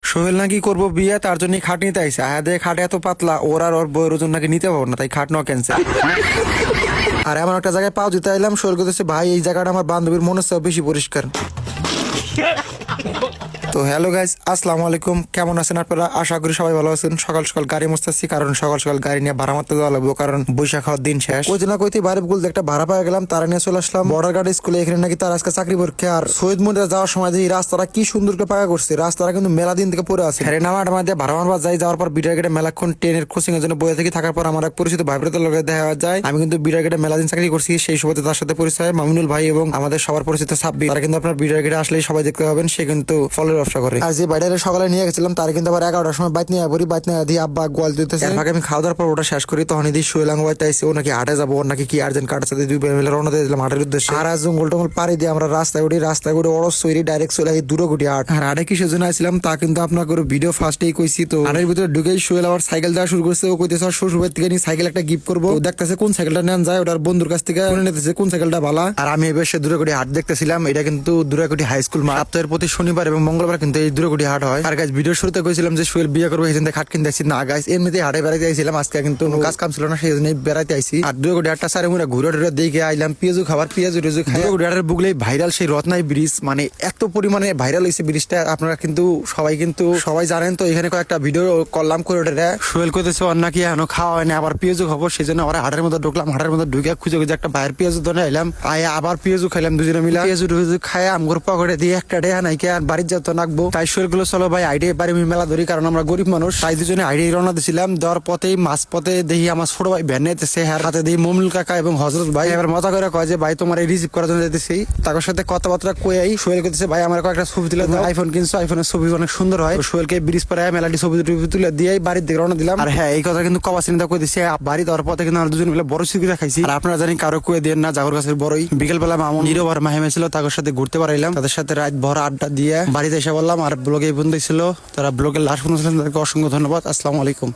সোহেল নাকি করবো বিয়ে, তার জন্য খাট নিতে আইসে। আয়াদে খাট এত পাতলা, ওর আর ওর বইয়ের ওজন নাকি নিতে পারবো না, তাই খাট নেওয়া ক্যান্সেল। আর এমন একটা জায়গায় পাও দিতে আইলাম, সোহেল করতেছে ভাই এই জায়গাটা আমার বান্ধবীর মনে হচ্ছে বেশি পরিষ্কার। তো হ্যালো গাইস, আসসালামু আলাইকুম। কেমন আছেন আপনারা? আশা করি সবাই ভালো আছেন। সকাল সকাল গাড়ি মুছতেছি, কারণ সকাল সকাল গাড়ি নিয়ে ভাড়া মারতে যাওয়া লাগবে, কারণ বৈশাখ হওয়ার দিন শেষ। ওই জন্য কইতে বাইরে বলতে একটা ভাড়া পাওয়া গেলাম, তারা নিয়ে চলে আসলাম বর্ডার গার্ড স্কুলে। এখানে নাকি তার আজকে চাকরি পরীক্ষা। আর শহীদ মন্দিরে যাওয়ার সময় যে রাস্তাটা কি সুন্দর করে পাকা করছে, রাস্তাটা কিন্তু মেলা দিন থেকে পড়ে আছে। হ্যাঁ নামা দিয়ে ভাড়া মারবা যাই, যাওয়ার পর বিটার গেটে মেলাক্ষণ ট্রেনের কোচিং এর জন্য বয়ে থেকে থাকার পর আমার এক পরিচিত ভাই ব্রাদার লগে দেখা যায়। আমি কিন্তু বিটার গেটে মেলা দিন চাকরি করছি, সেই সুবাদে তার সাথে পরিচয় মামুনুল ভাই এবং আমাদের সবার পরিচিত সাব্বির। তারা কিন্তু আপনার বিটার গেটে আসলেই সবাই দেখতে পাবেন, সে কিন্তু ফলের ব্যবসা করে। আর যে বাইরে সকালে নিয়ে গেছিলাম তার কিন্তু আবার 11টার সময় বাইক নিয়ে পড়ি, বাইক নিয়ে দিয়ে আব্বা গোয়াল দিতেছে। এর ফাঁকে আমি খাওয়া দাওয়ার পর ওটা শেষ করি, তখন এদিকে সোহেলাঙ্গ বাইতে আইসি। ও নাকি হাটে যাবো, ওর নাকি কি আর্জেন্ট কার্ড আছে, দুই ভাই মিলে রওনা দিয়ে দিলাম হাটের উদ্দেশ্যে। আর আজ জঙ্গল টঙ্গল পাড়ি দিয়ে আমরা রাস্তায় উঠি, রাস্তায় উঠে অড়স সৈরি ডাইরেক্ট চলে আসি দূরগুটি হাট। আর হাটে কিসের জন্য আসছিলাম তা কিন্তু আপনাকে ভিডিও ফার্স্টেই কইছি। তো হাটের ভিতরে ঢুকেই সোহেল আবার সাইকেল দেওয়া শুরু করছে। ও কইতেছে শ্বশুর বাড়ি থেকে নিয়ে সাইকেল একটা গিফট করবো। ও দেখতেছে কোন সাইকেলটা নেন যায়, ওটার বন্ধুর কাছ থেকে নিতেছে কোন সাইকেলটা ভালো। আর আমি এবার সে দূরগুটি হাট দেখতেছিলাম। এটা কিন্তু দূরগুটি হাই স্কুল মাঠ। সপ্তাহের প্রতি শনিবার এবং মঙ্গলবার কিন্তু এই দূরগুটি হাট হয়। আর গাইস ভিডিওর শুরুতে কইছিলাম যে সোহেল বিয়ে করবো, এই জন্য খাট কিনতে আসছি না গাইস, এমনিতেই হাটে বেড়াইতে আইছিলাম। আজকে কিন্তু কাজ কাম ছিল না, সেই জন্য বেড়াইতে আইছি। আর দূরগুটি হাটটা সারে মুড়ে ঘুরে ঘুরে দেখে আইলাম পেঁয়াজু খাবার, পেঁয়াজু টেজু খাই। দূরগুটি হাটের বুগলেই ভাইরাল সেই রত্নাই ব্রিজ, মানে এত পরিমাণে ভাইরাল হয়েছে ব্রিজটা, আপনারা কিন্তু সবাই জানেন। তো এখানে কয়েকটা ভিডিও করলাম করে ওটা সোহেল করতেছে অন্য কি এখনো খাওয়া হয় না, আবার পেঁয়াজু খাবো, সেই জন্য আবার হাটের মধ্যে ঢুকলাম। হাটের মধ্যে ঢুকে খুঁজে খুঁজে একটা বাইরের পেঁয়াজু ধরে আইলাম, আয় আবার পেঁয়াজু খাইলাম দুজনে মিলে। পেঁয়াজু টেজু খাই আমগুর পকেটে দিয়ে একটা ডেহা নাইকে আর বাড়ির যেতে নাকবো। তাই সোহেল গুলো চলো ভাই আইডে বাড়ি মেলা ধরি, কারণ আমরা গরিব মানুষ। তাই দুজনে আইডে রওনা দিয়েছিলাম। দেওয়ার পথেই মাঝ পথে দেখি আমার ছোট ভাই ভ্যান নিতেছে, হার হাতে দেখি মমুল কাকা এবং হজরত ভাই। এবার মজা করে কয় যে ভাই তোমার এই রিসিভ করার জন্য যেতেছি। তার সাথে কথাবার্তা কই সোহেল করতেছে ভাই আমার কয়েকটা ছবি তুলে দাও, আইফোন কিনছো, আইফোনের ছবি অনেক সুন্দর হয়। সোহেলকে ব্রিজ পরে মেলাটি ছবি তুলে দিয়ে বাড়ির দিকে রওনা দিলাম। আর হ্যাঁ এই কথা কিন্তু কবা চিন্তা করে দিচ্ছে, বাড়ি দেওয়ার পথে কিন্তু আমরা দুজন মিলে বড় সিকিরা খাইছি। আর আপনারা জানি কারো কুয়ে দেন না, জাগর গাছের বড়ই। বিকেল বেলা মামুন নীরব আর মাহিমা ছিল, তাদের সাথে ঘুরতে পারাইলাম। তাদের সাথে রাত ভর আড্ডা দিয়ে বাড়িতে এসে বললাম। আর ব্লগে এই বন্ধু ছিল, তারা ব্লগের লাস্ট পর্যন্ত ছিলেন, তাদেরকে অসংখ্য ধন্যবাদ। আসসালামু আলাইকুম।